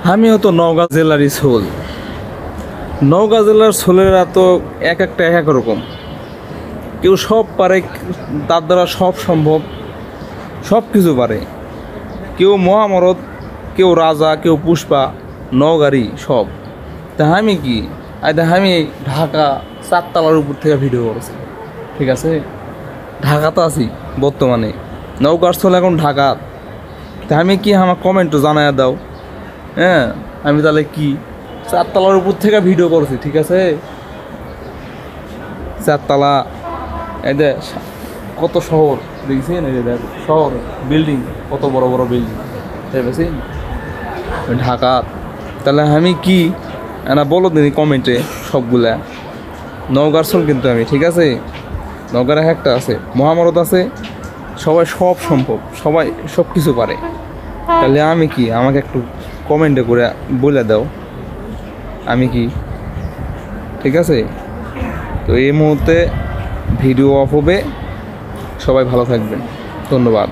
আমিও তো নওগাঁ জেলারই সোল। নওগাঁ জেলার সোলেরা তো একটা এক এক রকম। কেউ সব পারে, তার দ্বারা সব সম্ভব, সব কিছু পারে। কেউ মহামরদ, কেউ রাজা, কেউ পুষ্পা, নওগাঁরই সব। তা আমি কি, আমি ঢাকা 4 তলার উপর থেকে ভিডিও করেছি, ঠিক আছে? ঢাকাতে আছি বর্তমানে, নওগাঁর সোল এখন ঢাকা। তা আমি কি, আমার কমেন্টও জানায় দাও। হ্যাঁ, আমি তাহলে কি 4 তলার উপর থেকে ভিডিও করছি, ঠিক আছে? 4 তলা, এই যে কত শহর দেখছেন, এই যে দেখ শহর, বিল্ডিং, কত বড় বড় বিল্ডিং দেখেছেন ঢাকা। তাহলে আমি কি, না বলো দিনি কমেন্টে সবগুলা। নওগাঁর সোল কিন্তু আমি, ঠিক আছে? নওগাঁর একটা আছে, মহামরদ আছে, সবাই সব সম্ভব, সবাই সব কিছু পারে। তাহলে আমি কি, আমাকে একটু কমেন্টে করে বলে দাও আমি কি, ঠিক আছে? তো এই মুহূর্তে ভিডিও অফ হবে। সবাই ভালো থাকবেন, ধন্যবাদ।